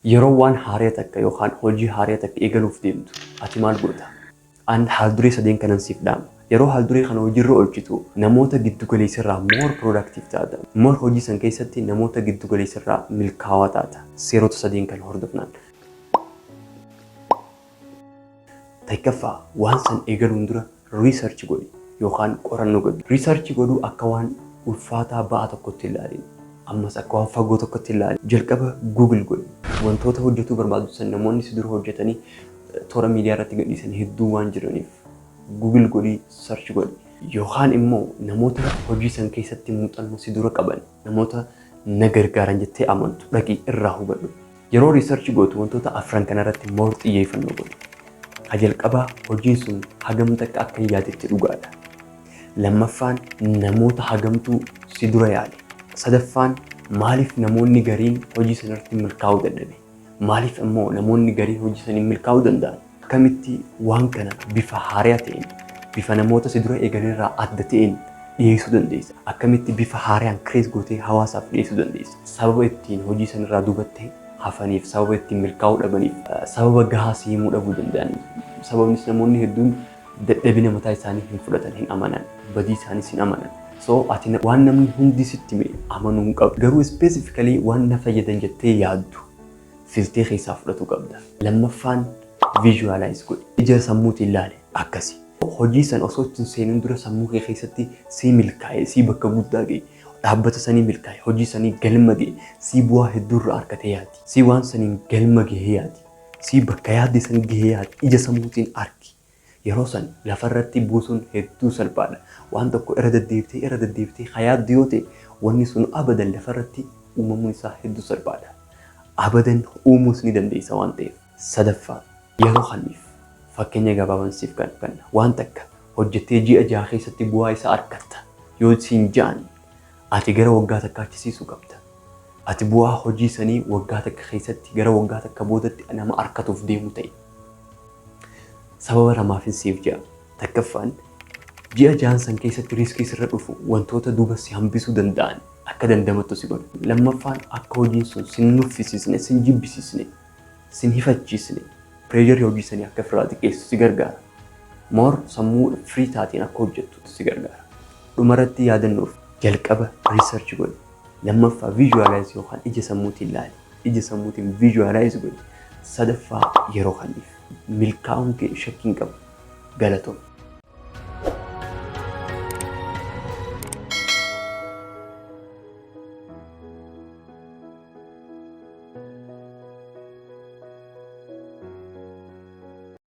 Yeroo waan haaraa takka yookaan hojii haaraa takka eegaluuf deemtu ati maal goota? An haal-duree sadeen kanan siif dhaama. Yeroo haal-duree kana hojiirra oolchitu namoota giddu galeessarraa more productive taata. More hojii san keessatti namoota giddu galeessarraa milkaa'aa taata. Seerota sadeen kan hordofnaan. Takkaffaa waan san eegaluun dura research godhi yookaan qorannoo godhi. Research godhuu akka waan ulfaataa ba'aa tokkotti ilaalin. Ammas akka waan fagoo tokkotti ilaalin. Jalqaba Google godhi. Wantoota hojjetuu barbaadu san namoonni si dura hojjetanii toora miidiyaa irratti gadhiisan hedduu waan jiraniif Google godhi, search godhi. Yookaan immoo namoota hojii san keessatti muuxannoo si dura qaban, namoota na gargaaran jettee amantu dhaqii irraa hubadhu. Yeroo research gootu wantoota afran kanarratti more xiyyeeffannoo godhu. Jalqabaa hojiin sun hagam takka akka yaadetti dhugaadha. Lammaffaan namoota hagamtuu si dura yaale. Sadaffaan maaliif namoonni gariin hojii sanarratti milkaa'uu dadhabe? Maaliif immoo namoonni gariin hojii saniin milkaa'uu danda'an? Akkamitti waan kana bifa haaraa ta'een, bifa namoota si dura eeganirraa adda ta'een dhiyeessuu dandeessa? Akkamitti bifa haaraan kirees gootee hawaasaaf dhiyeessuu dandeessa? Sababa ittiin hojii sanirraa duubattee hafaniif, sababa ittiin milkaa'uu dhabaniif, sababa gahaa si himuu dhabuu danda'an. Sababnis namoonni hedduun dadhabina mataa isaanii hin fudhatan, hin amanan, badii isaaniis hin amanan. So ati waan namni hundi sitti amanuu hin qabu. Garuu specifically waan na fayyadan jettee yaaddu filtee keessaa fudhatu qabda. Lammaffaan visualize godhi. Ija sammuutiin ilaali akkasi. Hojii san osoo ittiin seenuun dura sammuu kee keessatti si milkaa'e, si bakka guddaa ga'e, dhaabbata sanii milkaa'e, hojii sanii galma ga'e, si bu'aa hedduurraa argatee yaadi. Si waan saniin galma ga'ee yaadi. Si bakka yaadde san ga'ee yaadi. Ija sammuutiin argi. Yeroo san lafarratti buusuun hedduu salphaadha. Waan tokko irra deddeebitee hayaaddu yoo ta'e wanni sun abadan lafarratti uumamuun isaa hedduu salphaadha. Abadan uumuus ni dandeessa waan ta'eef. Sadaffaa yeroo kanniif fakkeenya gabaabaan siif kan waan takka hojjettee ji'a jaha keessatti bu'aa isaa argatta. Yoo siin ja'an ati gara waggaa takka achisiisuu qabda. Ati bu'aa hojii sanii waggaa takka keessatti gara waggaa takka boodatti nama arkatuuf deemu ta'e. Sababa lamaafin siif ja'a. Takkaffaan ji'a jahan san keessatti riiskii sirra dhufu wantoota duuba si hambisuu danda'an akka dandamattu si godhu. Lammaffaan akka hojiin sun sin nuffisiisne, sin jibbisiisne, sin hifachiisne, pireejarii hojii sanii akka ofirraa xiqqeessu si gargaara. Moor sammuu firii taateen akka hojjettu si gargaara. Dhumarratti yaadannoof jalqaba research godhi. Lammaffaa visualize yookaan ija sammuutiin ilaali. Ija sammuutiin visualize godhi. Sadaffaa yeroo kanniif milkaa'uun kee shakkiin qabu galatoom.